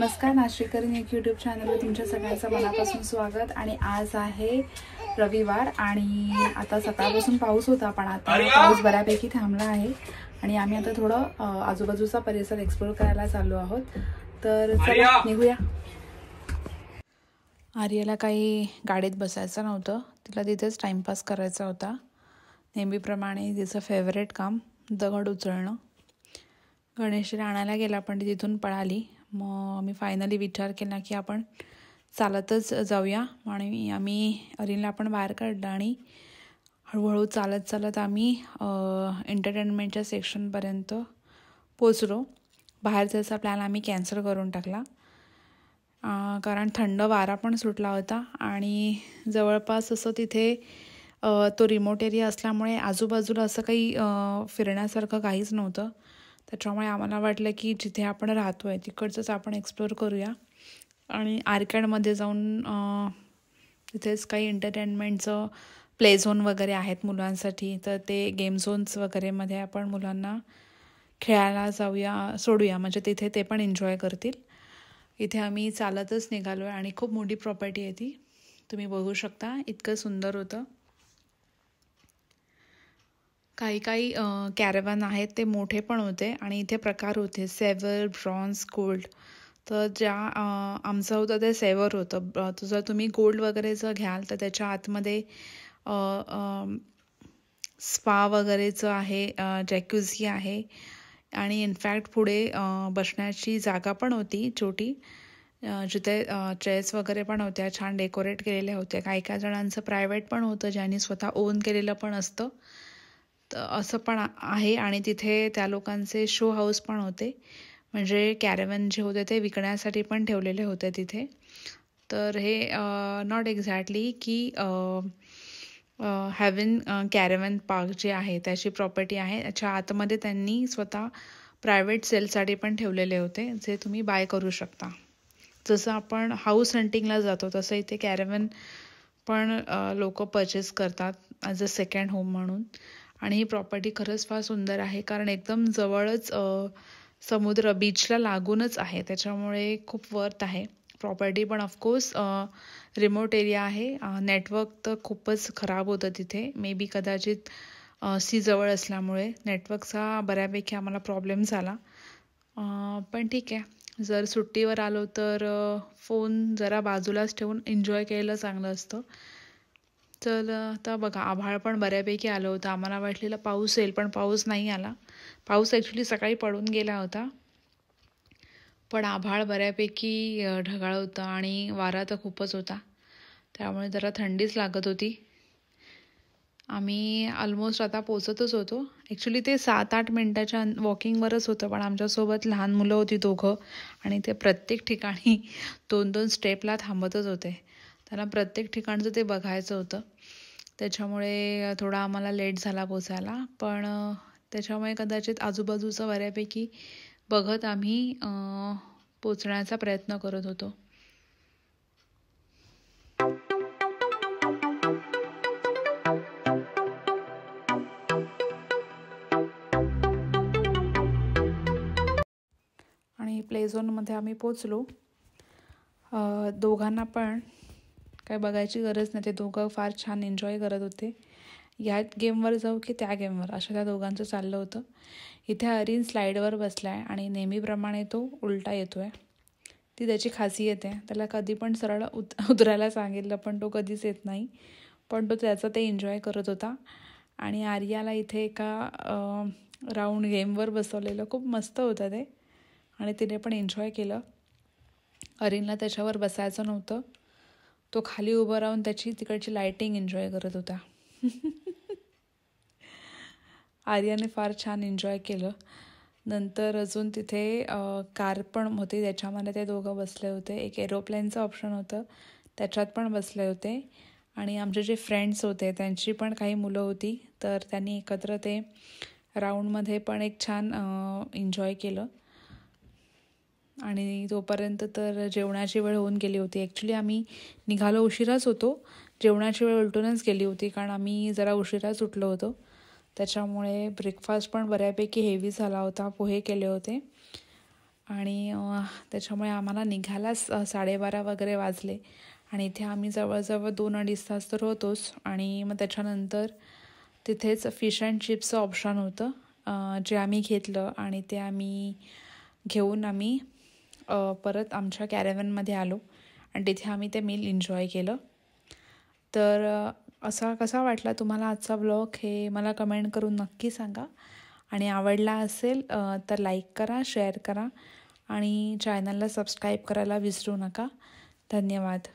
नमस्कार, नाश्रीकरण एक यूट्यूब चॅनलवर तुमच्या सगळ्यांचं मनापासून स्वागत। आणि आज आहे रविवार आणि आता सकाळपासून पाऊस होता, पण आता पाऊस बऱ्यापैकी थांबला आहे आणि आम्ही आता थोडं आजूबाजूचा परिसर एक्सप्लोर करायला चाललो आहोत। तर चला निघूया। आर्याला काही गाडीत बसायचं नव्हतं, तिला तिथेच टाइमपास करायचा होता। नेहमीप्रमाणे तिचं फेवरेट काम दगड उचलणं। गणेशला आणायला गेला पण ती तिथून पळाली। मग मी फायनली विचार केला की आपण चालतच जाऊया आणि आम्ही अरिनला पण बाहेर काढलं आणि हळूहळू चालत चालत आम्ही एंटरटेनमेंटच्या सेक्शनपर्यंत पोचलो। बाहेर जायचा प्लॅन आम्ही कॅन्सल करून टाकला कारण थंड वारा पण सुटला होता आणि जवळपास असं तिथे तो रिमोट एरिया असल्यामुळे आजूबाजूला असं काही फिरण्यासारखं काहीच नव्हतं। त्याच्यामुळे आम्हाला वाटलं की जिथे आपण राहतो आहे तिकडचंच आपण एक्सप्लोर करूया आणि आर्केडमध्ये जाऊन तिथेच काही एंटरटेनमेंटचं प्ले झोन वगैरे आहेत मुलांसाठी, तर ते गेम झोन्स वगैरेमध्ये आपण मुलांना खेळायला सोडूया, म्हणजे तिथे ते पण एन्जॉय करतील। इथे आम्ही चालतच निघालो आहे आणि खूप मोठी प्रॉपर्टी आहे ती, तुम्ही बघू शकता, इतकं सुंदर होतं। काही काही कॅरेवन आहेत ते मोठे पण होते आणि इथे प्रकार होते सिल्वर, ब्रॉन्झ, गोल्ड। तर ज्या आमचं होतं ते सिल्वर होतं। तर जर तुम्ही गोल्ड वगैरेचं घ्याल तर त्याच्या आतमध्ये स्पा वगैरेचं आहे, जॅक्युझी आहे आणि इनफॅक्ट पुढे बसण्याची जागा पण होती छोटी, जिथे चेअर्स वगैरे पण होत्या, छान डेकोरेट केलेल्या होत्या। काही जणांचं प्रायव्हेट पण होतं ज्यांनी स्वतः ओन केलेलं पण असतं, तर असं पण आहे। आणि तिथे त्या लोकांचे शो हाऊस पण होते, म्हणजे कॅरेवन जे होते ते विकण्यासाठी पण ठेवलेले होते तिथे। तर हे नॉट एक्झॅक्टली की हेवन कॅरेवन पार्क जे आहे त्याची प्रॉपर्टी आहे, त्याच्या आतमध्ये त्यांनी स्वतः प्रायव्हेट सेलसाठी पण ठेवलेले होते जे तुम्ही बाय करू शकता। जसं आपण हाऊस हंटिंगला जातो तसं इथे कॅरेवन पण लोक परचेस करतात ॲज अ सेकंड होम म्हणून। आणि ही प्रॉपर्टी खरंच फार सुंदर आहे कारण एकदम जवळच समुद्र बीचला लागूनच आहे, त्याच्यामुळे खूप वर्थ आहे प्रॉपर्टी। पण ऑफकोर्स रिमोट एरिया आहे, नेटवर्क तर खूपच खराब होतं तिथे, मे बी कदाचित सी जवळ असल्यामुळे नेटवर्कचा बऱ्यापैकी आम्हाला प्रॉब्लेम झाला। पण ठीक आहे, जर सुट्टीवर आलो तर फोन जरा बाजूलाच ठेवून एन्जॉय केलेलं चांगलं असतं। तर आता बघा, आभाळ पण बऱ्यापैकी आलं होतं, आम्हाला वाटलेलं पाऊस येईल पण पाऊस नाही आला। पाऊस ॲक्च्युली सकाळी पडून गेला होता, पण आभाळ बऱ्यापैकी ढगाळ होतं आणि वारा तर खूपच होता, त्यामुळे जरा थंडीच लागत होती। आम्ही ऑलमोस्ट आता पोचतच होतो। ॲक्च्युली ते 7-8 मिनटाच्या वॉकिंगवरच होतं, पण आमच्यासोबत लहान मुलं होती दोघं आणि ते प्रत्येक ठिकाणी 2-2 स्टेपला थांबतच होते, त्यांना प्रत्येक ठिकाणचं ते बघायचं होतं, त्याच्यामुळे थोडा आम्हाला लेट झाला पोचायला। पण त्याच्यामुळे कदाचित आजूबाजूचं बऱ्यापैकी बघत आम्ही पोचण्याचा प्रयत्न करत होतो। आणि प्ले झोनमध्ये आम्ही पोचलो। दोघांना पण काय बघायची गरज नाही, ते दोघं फार छान एन्जॉय करत होते। या गेमवर जाऊ की त्या गेमवर, असं त्या दोघांचं चाललं होतं। इथे अरिन स्लाईडवर बसला आहे आणि नेहमीप्रमाणे तो उलटा येतो आहे, ती त्याची खासियत आहे। त्याला कधी पण सरळ उतरायला सांगितलं पण तो कधीच येत नाही, पण तो त्याचं ते एन्जॉय करत होता। आणि आर्याला इथे एका राऊंड गेमवर बसवलेलं, खूप मस्त होतं ते आणि तिने पण एन्जॉय केलं। अरिनला त्याच्यावर बसायचं नव्हतं, तो खाली उभं राहून त्याची तिकडची लाईटिंग एन्जॉय करत होता। आर्याने फार छान एन्जॉय केलं। नंतर अजून तिथे कार पण होती, त्याच्यामध्ये ते दोघं बसले होते। एक एरोप्लेनचं ऑप्शन होतं, त्याच्यात पण बसले होते। आणि आमचे जे फ्रेंड्स होते त्यांची पण काही मुलं होती, तर त्यांनी एकत्र ते राऊंडमध्ये पण एक छान एन्जॉय केलं। आणि तोपर्यंत तर जेवणाची वेळ होऊन गेली होती। ॲक्च्युली आम्ही निघालो उशिराच होतो, जेवणाची वेळ उलटूनच गेली होती कारण आम्ही जरा उशिराच उठलो होतो, त्याच्यामुळे ब्रेकफास्ट पण बऱ्यापैकी हेवी झाला होता, पोहे केले होते। आणि त्याच्यामुळे आम्हाला निघायलाच 12:30 वगैरे वाजले आणि इथे आम्ही जवळजवळ 2-2.5 तास तर होतोच. आणि मग त्याच्यानंतर तिथेच फिश अँड चिप्सचं ऑप्शन होतं जे आम्ही घेतलं आणि ते आम्ही घेऊन आम्ही परत आमच्या कॅरेव्हनमध्ये आलो आणि तिथे आम्ही ते मील एन्जॉय केलं. तर असा कसा वाटला तुम्हाला आजचा व्लॉग हे मला कमेंट करून नक्की सांगा. आणि आवडला असेल तर लाईक करा, शेअर करा आणि चॅनलला सबस्क्राईब करायला विसरू नका. धन्यवाद.